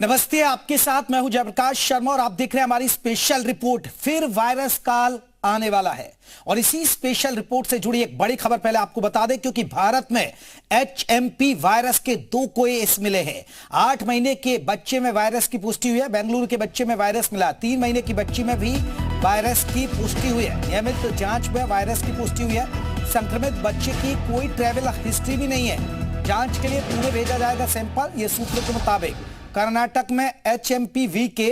नमस्ते, आपके साथ मैं हूं जयप्रकाश शर्मा और आप देख रहे हैं हमारी स्पेशल रिपोर्ट। फिर वायरस काल आने वाला है और इसी स्पेशल रिपोर्ट से जुड़ी एक बड़ी खबर पहले आपको बता दें, क्योंकि भारत में HMP वायरस के 2 केस मिले हैं। 8 महीने के बच्चे में वायरस की पुष्टि हुई है। बेंगलुरु के बच्चे में वायरस मिला। 3 महीने की बच्ची में भी वायरस की पुष्टि हुई है। नियमित जांच में वायरस की पुष्टि हुई है। संक्रमित बच्चे की कोई ट्रैवल हिस्ट्री भी नहीं है। जांच के लिए पुणे भेजा जाएगा सैंपल। ये सूत्रों के मुताबिक कर्नाटक में HMPV के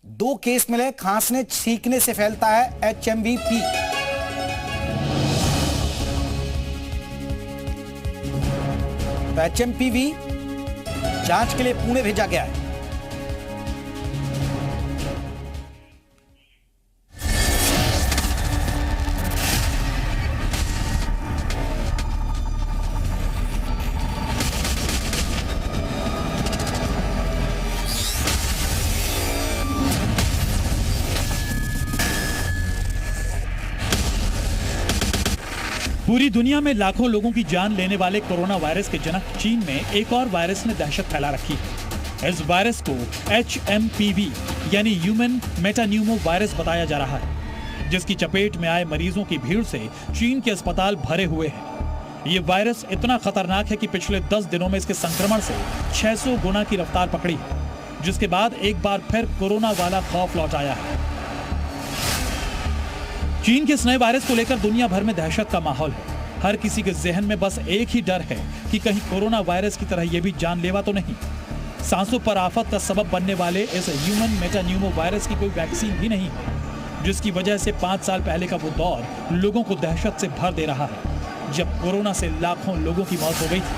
2 केस मिले। खांसने छींकने से फैलता है HMVP। तो HMPV जांच के लिए पुणे भेजा गया है। पूरी दुनिया में लाखों लोगों की जान लेने वाले कोरोना वायरस के जनक चीन में एक और वायरस ने दहशत फैला रखी है। इस वायरस को HMPV यानी ह्यूमन मेटान्यूमो वायरस बताया जा रहा है, जिसकी चपेट में आए मरीजों की भीड़ से चीन के अस्पताल भरे हुए हैं। ये वायरस इतना खतरनाक है कि पिछले 10 दिनों में इसके संक्रमण से 600 गुना की रफ्तार पकड़ी है, जिसके बाद एक बार फिर कोरोना वाला खौफ लौट आया है। चीन के इस नए वायरस को लेकर दुनिया भर में दहशत का माहौल है। हर किसी के जहन में बस एक ही डर है कि कहीं कोरोना वायरस की तरह यह भी जानलेवा तो नहीं। सांसों पर आफत का सबब बनने वाले इस ह्यूमन मेटान्यूमो वायरस की कोई वैक्सीन भी नहीं है, जिसकी वजह से 5 साल पहले का वो दौर लोगों को दहशत से भर दे रहा है, जब कोरोना से लाखों लोगों की मौत हो गई थी।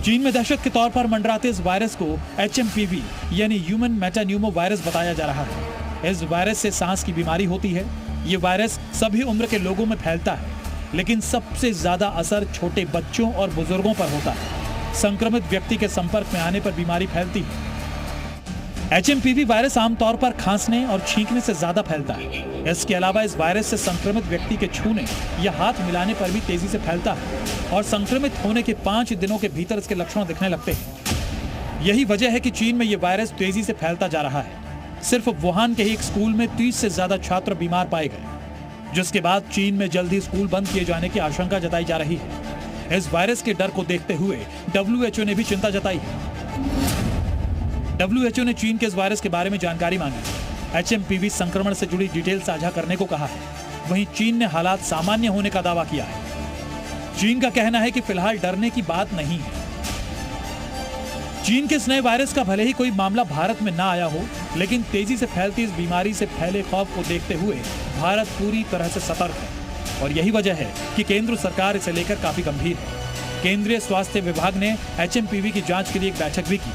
चीन में दहशत के तौर पर मंडराते इस वायरस को HMPV यानी ह्यूमन मेटान्यूमो वायरस बताया जा रहा है। इस वायरस से सांस की बीमारी होती है। ये वायरस सभी उम्र के लोगों में फैलता है, लेकिन सबसे ज्यादा असर छोटे बच्चों और बुजुर्गों पर होता है। संक्रमित व्यक्ति के संपर्क में आने पर बीमारी फैलती है। HMPV वायरस आमतौर पर खांसने और छींकने से ज्यादा फैलता है। इसके अलावा इस वायरस से संक्रमित व्यक्ति के छूने या हाथ मिलाने पर भी तेजी से फैलता है और संक्रमित होने के 5 दिनों के भीतर इसके लक्षण दिखने लगते हैं। यही वजह है कि चीन में यह वायरस तेजी से फैलता जा रहा है। सिर्फ वुहान के ही एक स्कूल में 30 से ज्यादा छात्र बीमार पाए गए, जिसके बाद चीन में जल्द ही स्कूल बंद किए जाने की आशंका जताई जा रही है। इस वायरस के डर को देखते हुए WHO ने भी चिंता जताई है। WHO ने चीन के इस वायरस के बारे में जानकारी मांगी। HMPV संक्रमण से जुड़ी डिटेल साझा करने को कहा है। वहीं चीन ने हालात सामान्य होने का दावा किया है। चीन का कहना है कि फिलहाल डरने की बात नहीं है। चीन के इस नए वायरस का भले ही कोई मामला भारत में ना आया हो, लेकिन तेजी से फैलती इस बीमारी से फैले खौफ को देखते हुए भारत पूरी तरह से सतर्क है और यही वजह है कि केंद्र सरकार इसे लेकर काफी गंभीर है। केंद्रीय स्वास्थ्य विभाग ने HMPV की जांच के लिए एक बैठक भी की,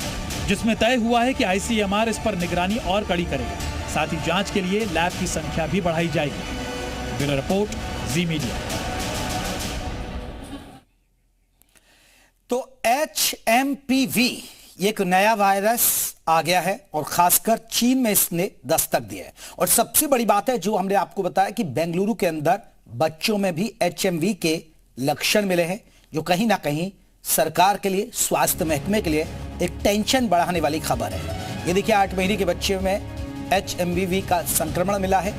जिसमें तय हुआ है कि ICMR इस पर निगरानी और कड़ी करेगा। साथ ही जांच के लिए लैब की संख्या भी बढ़ाई जाएगी। ब्यूरो रिपोर्ट, जी मीडिया। तो HMPV ये एक नया वायरस आ गया है और खासकर चीन में इसने दस्तक दिया है। और सबसे बड़ी बात है जो हमने आपको बताया कि बेंगलुरु के अंदर बच्चों में भी HMV के लक्षण मिले हैं, जो कहीं ना कहीं सरकार के लिए, स्वास्थ्य महकमे के लिए एक टेंशन बढ़ाने वाली खबर है। ये देखिए, 8 महीने के बच्चे में HMPV का संक्रमण मिला है।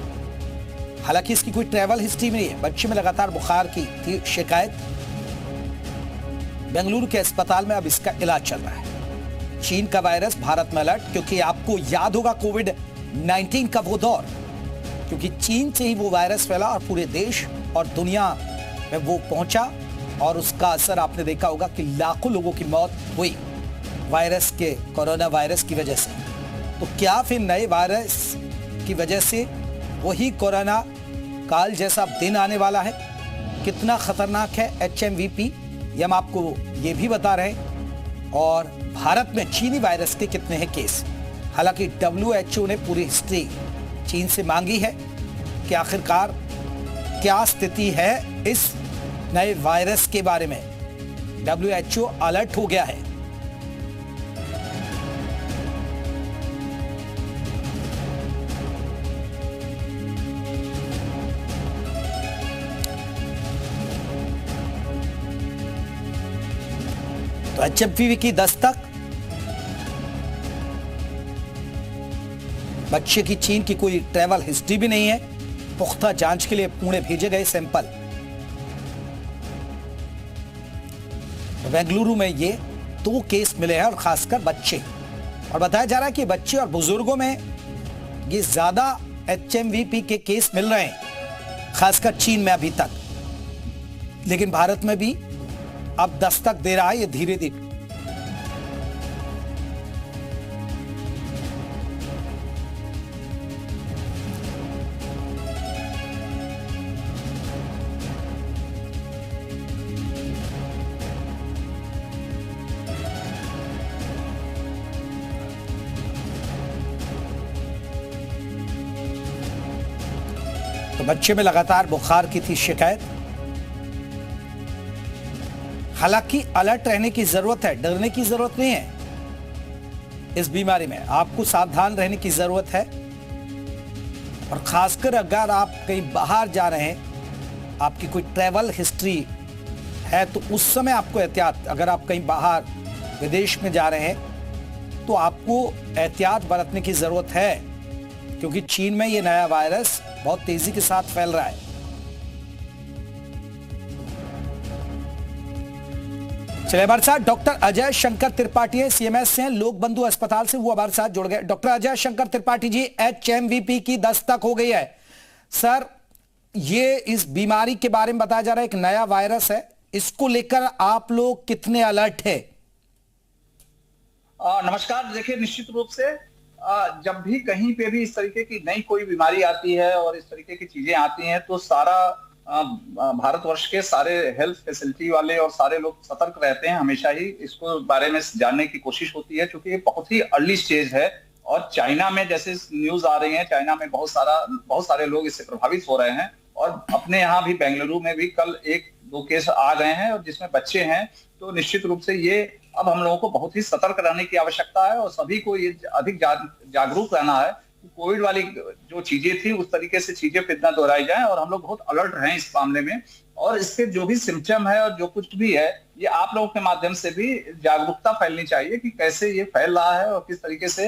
हालांकि इसकी कोई ट्रैवल हिस्ट्री नहीं है। बच्चे में लगातार बुखार की थी शिकायत। बेंगलुरु के अस्पताल में अब इसका इलाज चल रहा है। चीन का वायरस भारत में अलर्ट, क्योंकि आपको याद होगा कोविड-19 का वो दौर, क्योंकि चीन से ही वो वायरस फैला और पूरे देश और दुनिया में वो पहुंचा और उसका असर आपने देखा होगा कि लाखों लोगों की मौत हुई वायरस के, कोरोना वायरस की वजह से। तो क्या फिर नए वायरस की वजह से वही कोरोना काल जैसा दिन आने वाला है? कितना खतरनाक है HMVP, ये हम आपको ये भी बता रहे हैं। और भारत में चीनी वायरस के कितने हैं केस? हालांकि WHO ने पूरी हिस्ट्री चीन से मांगी है कि आखिरकार क्या स्थिति है इस नए वायरस के बारे में। WHO अलर्ट हो गया है। तो एचएमपीवी की दस्तक, बच्चे की चीन की कोई ट्रैवल हिस्ट्री भी नहीं है, पुख्ता जांच के लिए पुणे भेजे गए सैंपल। बेंगलुरु में ये 2 केस मिले हैं और खासकर बच्चे, और बताया जा रहा है कि बच्चे और बुजुर्गों में ये ज्यादा एचएमवीपी के केस मिल रहे हैं, खासकर चीन में अभी तक, लेकिन भारत में भी अब दस्तक दे रहा है ये धीरे धीरे। तो बच्चे में लगातार बुखार की थी शिकायत। हालांकि अलर्ट रहने की जरूरत है, डरने की जरूरत नहीं है। इस बीमारी में आपको सावधान रहने की जरूरत है, और खासकर अगर आप कहीं बाहर जा रहे हैं, आपकी कोई ट्रैवल हिस्ट्री है, तो उस समय आपको एहतियात, अगर आप कहीं बाहर विदेश में जा रहे हैं तो आपको एहतियात बरतने की जरूरत है, क्योंकि चीन में ये नया वायरस बहुत तेजी के साथ फैल रहा है। चलिए हमारे साथ डॉक्टर अजय शंकर त्रिपाठी है, सीएमएस से हैं, लोक बंधु अस्पताल से, वो हमारे साथ जुड़ गए। डॉक्टर अजय शंकर त्रिपाठी जी, एचएमवीपी की दस्तक हो गई है। सर, ये इस बीमारी के बारे में बताया जा रहा है, एक नया वायरस है, इसको लेकर आप लोग कितने अलर्ट है? नमस्कार। देखिए, निश्चित रूप से जब भी कहीं पे भी इस तरीके की नई कोई बीमारी आती है और इस तरीके की चीजें आती हैं, तो सारा भारतवर्ष के सारे हेल्थ फैसिलिटी वाले और सारे लोग सतर्क रहते हैं। हमेशा ही इसको बारे में जानने की कोशिश होती है, क्योंकि ये बहुत ही अर्ली स्टेज है। और चाइना में जैसे न्यूज आ रही है, चाइना में बहुत सारे लोग इससे प्रभावित हो रहे हैं, और अपने यहाँ भी बेंगलुरु में भी कल 1-2 केस आ गए हैं, और जिसमें बच्चे हैं। तो निश्चित रूप से ये अब हम लोगों को बहुत ही सतर्क रहने की आवश्यकता है, और सभी को ये अधिक जागरूक रहना है कि कोविड वाली जो चीजें थी उस तरीके से चीजें फिर न दोहराई जाए, और हम लोग बहुत अलर्ट रहें इस मामले में। और इसके जो भी सिम्टम है और जो कुछ भी है, ये आप लोगों के माध्यम से भी जागरूकता फैलनी चाहिए कि कैसे ये फैल रहा है और किस तरीके से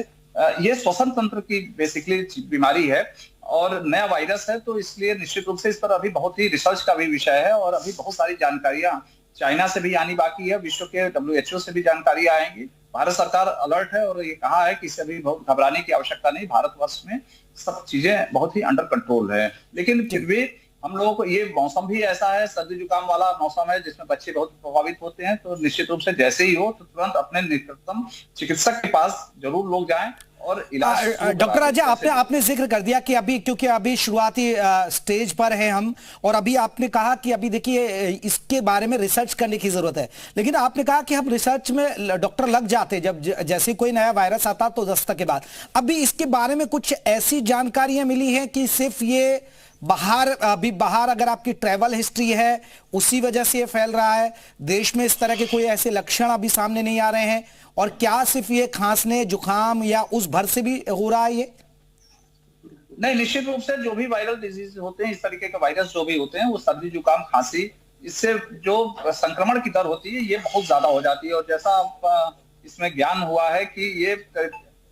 ये श्वसन तंत्र की बेसिकली बीमारी है और नया वायरस है। तो इसलिए निश्चित रूप से इस पर अभी बहुत ही रिसर्च का भी विषय है, और अभी बहुत सारी जानकारियां चाइना से भी आनी बाकी है, विश्व के WHO से भी जानकारी आएंगी। भारत सरकार अलर्ट है और ये कहा है कि इससे अभी बहुत घबराने की आवश्यकता नहीं, भारतवर्ष में सब चीजें बहुत ही अंडर कंट्रोल है। लेकिन फिर भी हम लोगों को ये मौसम भी ऐसा है, सर्दी जुकाम वाला मौसम है, जिसमें बच्चे बहुत प्रभावित होते हैं। तो निश्चित रूप से जैसे ही हो तो तुरंत अपने निकटतम चिकित्सक के पास जरूर लोग जाएं और इलाज। डॉक्टर अजय, आपने जिक्र कर दिया कि अभी, क्योंकि अभी शुरुआती स्टेज पर हैं हम, और अभी आपने कहा कि अभी देखिए इसके बारे में रिसर्च करने की जरूरत है, लेकिन आपने कहा कि हम रिसर्च में डॉक्टर लग जाते जब जैसे कोई नया वायरस आता तो दस्तक के बाद। अभी इसके बारे में कुछ ऐसी जानकारियां मिली हैं कि सिर्फ ये बाहर अगर आपकी ट्रैवल हिस्ट्री है उसी वजह से ये फैल रहा है, देश में इस तरह के कोई ऐसे लक्षण अभी सामने नहीं आ रहे हैं, और क्या सिर्फ ये खांसने जुकाम या उस भर से भी हो रहा है ये? नहीं, निश्चित रूप से जो भी वायरल डिजीज होते हैं, इस तरीके के वायरस जो भी होते हैं, वो सर्दी जुकाम खांसी, इससे जो संक्रमण की दर होती है ये बहुत ज्यादा हो जाती है। और जैसा आप इसमें ज्ञान हुआ है कि ये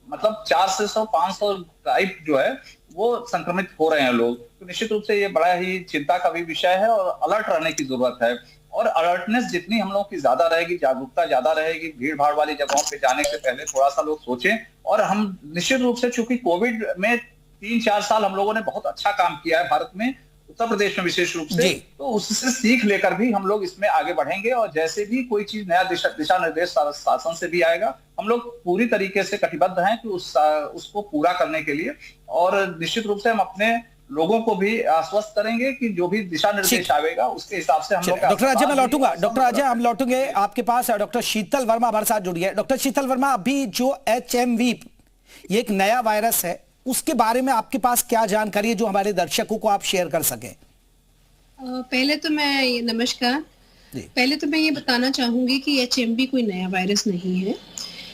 मतलब 400-500 टाइप जो है वो संक्रमित हो रहे हैं लोग। तो निश्चित रूप से ये बड़ा ही चिंता का भी विषय है और अलर्ट रहने की जरूरत है। और अलर्टनेस जितनी हम लोगों की ज्यादा रहेगी, जागरूकता ज्यादा रहेगी, भीड़ भाड़ वाली जगहों पे जाने से पहले थोड़ा सा लोग सोचें। और हम निश्चित रूप से, चूंकि कोविड में 3-4 साल हम लोगों ने बहुत अच्छा काम किया है भारत में, उत्तर प्रदेश में विशेष रूप से, तो उससे सीख लेकर भी हम लोग इसमें आगे बढ़ेंगे। और जैसे भी कोई चीज नया दिशा निर्देश शासन से भी आएगा, हम लोग पूरी तरीके से कटिबद्ध हैं कि उसको पूरा करने के लिए। और निश्चित रूप से हम अपने लोगों को भी आश्वस्त करेंगे कि जो भी दिशा निर्देश आएगा उसके हिसाब से हम लोग। डॉक्टर अजय, मैं लौटूंगा, डॉक्टर अजय हम लौटूंगे आपके पास। डॉक्टर शीतल वर्मा हमारे साथ जुड़ी है। डॉक्टर शीतल वर्मा, अभी जो HMV ये एक नया वायरस है, उसके बारे में आपके पास क्या जानकारी है जो हमारे दर्शकों को आप शेयर कर सकें? पहले तो मैं ये बताना चाहूंगी कि HMV कोई नया वायरस नहीं है।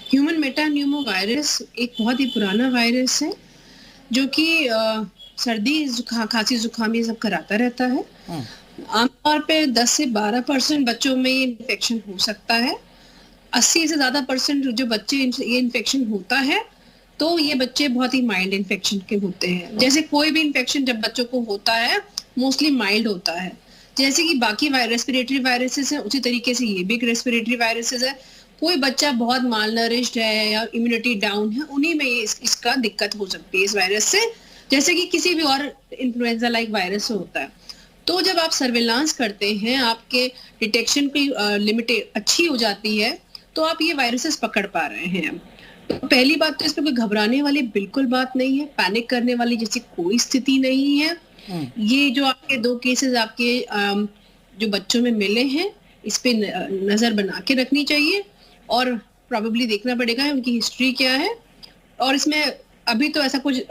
ह्यूमन मेटान्यूमो वायरस एक बहुत ही पुराना वायरस है, जो कि सर्दी खांसी जुकाम ये सब कराता रहता है। आमतौर पे 10 से 12% बच्चों में इन्फेक्शन हो सकता है। 80 से ज्यादा % जो बच्चे ये इन्फेक्शन होता है तो ये बच्चे बहुत ही माइल्ड इन्फेक्शन के होते हैं। जैसे कोई भी इन्फेक्शन जब बच्चों को होता है मोस्टली माइल्ड होता है, जैसे कि बाकी रेस्पिरेटरी वायरसेस हैं उसी तरीके से ये भी एक रेस्पिरेटरी वायरसेस है। कोई बच्चा बहुत मालनरिश्ड है या इम्यूनिटी डाउन है, उन्हीं में इसका दिक्कत हो सकती है इस वायरस से, जैसे कि किसी भी और इन्फ्लुएंजा लाइक वायरस से होता है। तो जब आप सर्विलांस करते हैं, आपके डिटेक्शन की लिमिट अच्छी हो जाती है, तो आप ये वायरसेस पकड़ पा रहे हैं। तो पहली बात तो इसमें कोई घबराने वाली बिल्कुल बात नहीं है, पैनिक करने वाली जैसी कोई स्थिति नहीं है। ये जो आपके 2 केसेस आपके जो बच्चों में मिले हैं, इस पे नजर बना के रखनी चाहिए और प्रोबेबली देखना पड़ेगा उनकी हिस्ट्री क्या है। और इसमें अभी तो ऐसा कुछ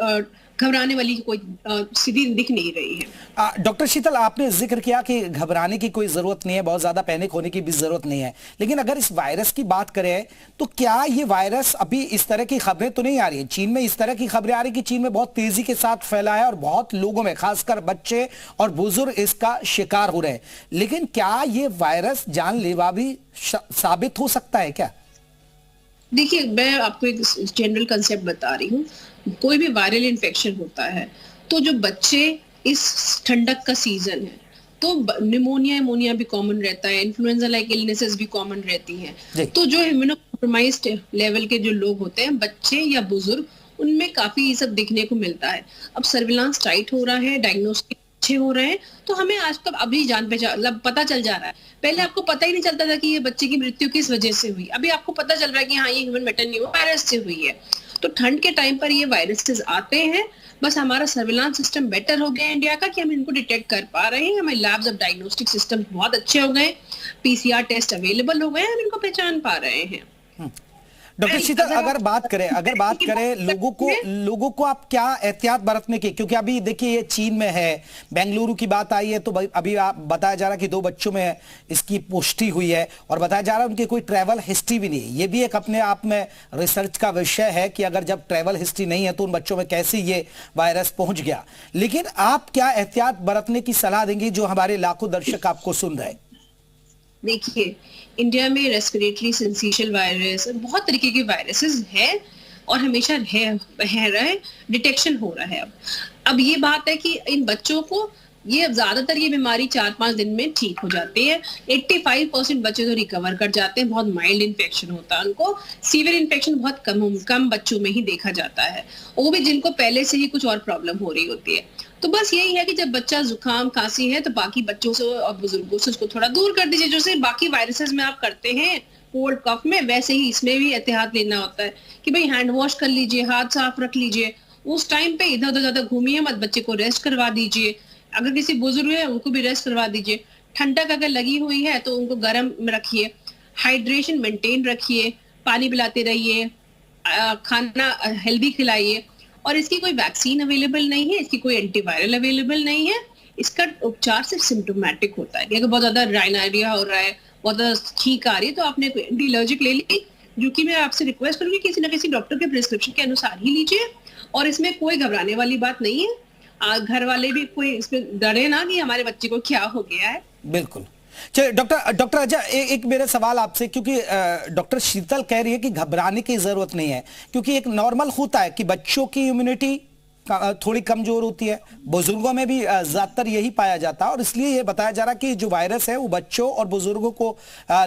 घबराने वाली कोई स्थिति दिख नहीं रही है। डॉक्टर शीतल, आपने जिक्र किया कि घबराने की कोई जरूरत नहीं है, बहुत ज्यादा पैनिक होने की भी जरूरत नहीं है, लेकिन अगर इस वायरस की बात करें तो क्या ये वायरस, अभी इस तरह की खबरें तो नहीं आ रही है चीन में, इस तरह की खबरें आ रही कि चीन में बहुत तेजी के साथ फैला है और बहुत लोगों में, खासकर बच्चे और बुजुर्ग इसका शिकार हो रहे हैं, लेकिन क्या ये वायरस जानलेवा भी साबित हो सकता है क्या? देखिए, मैं आपको एक जनरल कंसेप्ट बता रही हूँ। कोई भी वायरल इन्फेक्शन होता है तो जो बच्चे, इस ठंडक का सीजन है तो निमोनिया भी कॉमन रहता है, इन्फ्लुएंजा लाइक इलनेसेस भी कॉमन रहती हैं। तो जो इम्यूनोकॉम्प्रोमाइज्ड लेवल के जो लोग होते हैं, बच्चे या बुजुर्ग, उनमें काफी ये सब दिखने को मिलता है। अब सर्विलांस टाइट हो रहा है, डायग्नोस्टिक अच्छे हो रहे हैं, तो हमें आज तक अभी पता चल जा रहा है। पहले आपको पता ही नहीं चलता था कि ये बच्चे की मृत्यु किस वजह से हुई, अभी आपको पता चल रहा है कि हाँ, ये ह्यूमन मेटान्यूमो वायरस से हुई है। तो ठंड के टाइम पर ये वायरसेस आते हैं, बस हमारा सर्विलांस सिस्टम बेटर हो गया इंडिया का कि हम इनको डिटेक्ट कर पा रहे हैं। हमारे लैब्स अब डायग्नोस्टिक सिस्टम बहुत अच्छे हो गए, PCR टेस्ट अवेलेबल हो गए, हम इनको पहचान पा रहे हैं। डॉक्टर शीतल, अगर बात करें लोगों को आप क्या एहतियात बरतने की, क्योंकि अभी देखिए ये चीन में है, बेंगलुरु की बात आई है तो अभी आप बताया जा रहा है कि 2 बच्चों में इसकी पुष्टि हुई है और बताया जा रहा है उनकी कोई ट्रैवल हिस्ट्री भी नहीं है। ये भी एक अपने आप में रिसर्च का विषय है कि अगर जब ट्रैवल हिस्ट्री नहीं है तो उन बच्चों में कैसे ये वायरस पहुंच गया। लेकिन आप क्या एहतियात बरतने की सलाह देंगे जो हमारे लाखों दर्शक आपको सुन रहे हैं? देखिए, इंडिया में रेस्पिरेटरी सिंसिशियल वायरस, बहुत तरीके के वायरसेस हैं और हमेशा है डिटेक्शन हो रहा है। अब ये बात है कि इन बच्चों को ये ज्यादातर ये बीमारी 4-5 दिन में ठीक हो जाती है। 85% बच्चे तो रिकवर कर जाते हैं, बहुत माइल्ड इन्फेक्शन होता है उनको। सीवियर इन्फेक्शन बहुत कम बच्चों में ही देखा जाता है, वो भी जिनको पहले से ही कुछ और प्रॉब्लम हो रही होती है। तो बस यही है कि जब बच्चा जुकाम खांसी है तो बाकी बच्चों से और बुजुर्गों से उसको थोड़ा दूर कर दीजिए, जैसे बाकी वायरसेस में आप करते हैं कोल्ड कफ में, वैसे ही इसमें भी एहतियात लेना होता है कि भाई हैंड वॉश कर लीजिए, हाथ साफ रख लीजिए, उस टाइम पे इधर उधर ज्यादा घूमिए मत, बच्चे को रेस्ट करवा दीजिए। अगर किसी बुजुर्ग है उनको भी रेस्ट करवा दीजिए। ठंडक अगर लगी हुई है तो उनको गर्म में रखिए, हाइड्रेशन मेंटेन रखिए, पानी पिलाते रहिए, खाना हेल्दी खिलाइए। और इसकी कोई वैक्सीन अवेलेबल नहीं है, इसकी कोई एंटीवायरल अवेलेबल नहीं है। इसका उपचार सिर्फ सिम्टोमेटिक होता है कि अगर बहुत ज्यादा राइनारिया हो रहा है, बहुत ज्यादा छींक आ रही है, तो आपने कोई एंटी एलर्जिक ले ली, जो कि मैं आपसे रिक्वेस्ट करूंगी किसी ना किसी डॉक्टर के प्रिस्क्रिप्शन के अनुसार ही लीजिए। और इसमें कोई घबराने वाली बात नहीं है। घर वाले भी कोई इसमें डरे ना कि हमारे बच्चे को क्या हो गया है। बिल्कुल। चलिए डॉक्टर अजय, एक मेरा सवाल आपसे, क्योंकि डॉक्टर शीतल कह रही है कि घबराने की जरूरत नहीं है, क्योंकि एक नॉर्मल होता है कि बच्चों की इम्यूनिटी थोड़ी कमजोर होती है, बुजुर्गों में भी ज्यादातर यही पाया जाता है, और इसलिए ये बताया जा रहा है कि जो वायरस है वो बच्चों और बुजुर्गों को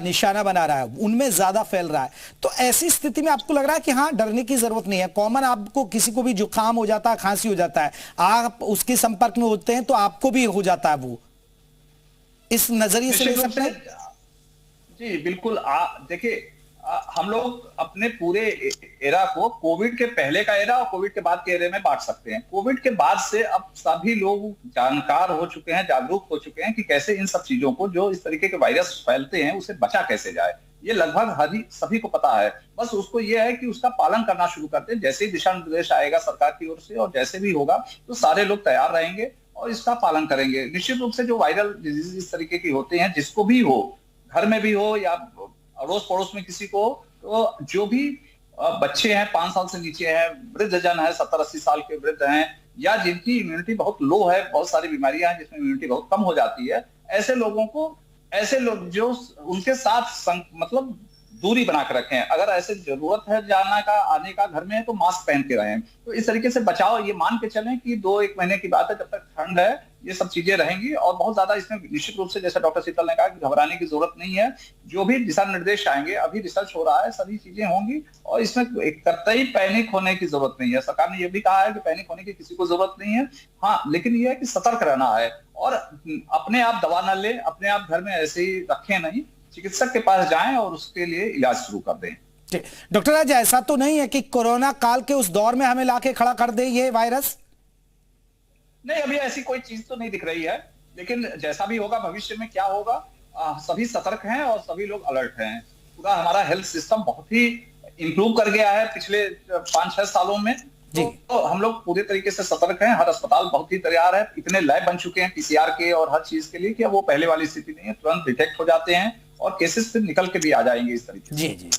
निशाना बना रहा है, उनमें ज्यादा फैल रहा है। तो ऐसी स्थिति में आपको लग रहा है कि हाँ, डरने की जरूरत नहीं है। कॉमन आपको किसी को भी जुकाम हो जाता है, खांसी हो जाता है, आप उसके संपर्क में होते हैं तो आपको भी हो जाता है, वो इस नजरिए से ले सकते हैं? जी बिल्कुल। देखिए, हम लोग अपने पूरे एरा को कोविड के पहले का एरा और कोविड के बाद के एरे में बांट सकते हैं। कोविड के बाद से अब सभी लोग जानकार हो चुके हैं, जागरूक हो चुके हैं कि कैसे इन सब चीजों को, जो इस तरीके के वायरस फैलते हैं, उसे बचा कैसे जाए। ये लगभग सभी को पता है। बस उसको ये है कि उसका पालन करना शुरू करते हैं। जैसे ही दिशा निर्देश आएगा सरकार की ओर से और जैसे भी होगा तो सारे लोग तैयार रहेंगे और इसका पालन करेंगे। निश्चित रूप से जो वायरल डिजीज इस तरीके की होते हैं, जिसको भी हो, घर में भी हो या अड़ोस पड़ोस में किसी को, तो जो भी बच्चे हैं, 5 साल से नीचे हैं, वृद्ध जन है, 70-80 साल के वृद्ध हैं, या जिनकी इम्यूनिटी बहुत लो है, बहुत सारी बीमारियां हैं जिसमें इम्यूनिटी बहुत कम हो जाती है, ऐसे लोग जो उनके साथ मतलब दूरी बना के रखें। अगर ऐसे जरूरत है जाना का, आने का, घर में है तो मास्क पहन के रहें। तो इस तरीके से बचाव, ये मान के चलें कि 2-1 महीने की बात है, जब तक ठंड है ये सब चीजें रहेंगी। और बहुत ज्यादा इसमें निश्चित रूप से, जैसे डॉक्टर शीतल ने कहा, कि घबराने की जरूरत नहीं है। जो भी दिशा निर्देश आएंगे, अभी रिसर्च हो रहा है, सभी चीजें होंगी और इसमें एक कतई पैनिक होने की जरूरत नहीं है। सरकार ने यह भी कहा है कि पैनिक होने की किसी को जरूरत नहीं है। हाँ, लेकिन यह है कि सतर्क रहना है और अपने आप दवा न ले, अपने आप घर में ऐसे ही रखें नहीं, चिकित्सक के पास जाएं और उसके लिए इलाज शुरू कर दें। डॉक्टर राज, ऐसा तो नहीं है कि कोरोना काल के उस दौर में हमें लाके खड़ा कर दे ये वायरस? नहीं, अभी ऐसी कोई चीज तो नहीं दिख रही है, लेकिन जैसा भी होगा, भविष्य में क्या होगा, सभी सतर्क हैं और सभी लोग अलर्ट हैं। पूरा हमारा हेल्थ सिस्टम बहुत ही इंप्रूव कर गया है पिछले 5-6 सालों में। तो हम लोग पूरे तरीके से सतर्क हैं। हर अस्पताल बहुत ही तैयार है, इतने लैब बन चुके हैं पीसीआर के और हर चीज के लिए कि वो पहले वाली स्थिति नहीं है, तुरंत डिटेक्ट हो जाते हैं और केसेस फिर निकल के भी आ जाएंगे इस तरीके से। जी जी,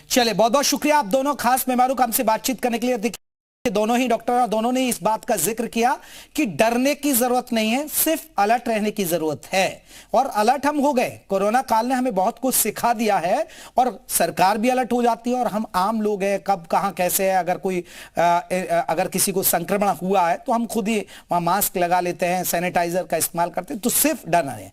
चलिए, बहुत बहुत शुक्रिया आप दोनों खास मेहमानों का हमसे बातचीत करने के लिए। देखिए, दोनों ही डॉक्टर और दोनों ने इस बात का जिक्र किया कि डरने की जरूरत नहीं है, सिर्फ अलर्ट रहने की जरूरत है। और अलर्ट हम हो गए। कोरोना काल ने हमें बहुत कुछ सिखा दिया है और सरकार भी अलर्ट हो जाती है और हम आम लोग हैं, कब कहां कैसे है, अगर किसी को संक्रमण हुआ है तो हम खुद ही वहां मास्क लगा लेते हैं, सैनिटाइजर का इस्तेमाल करते हैं। तो सिर्फ डरना है।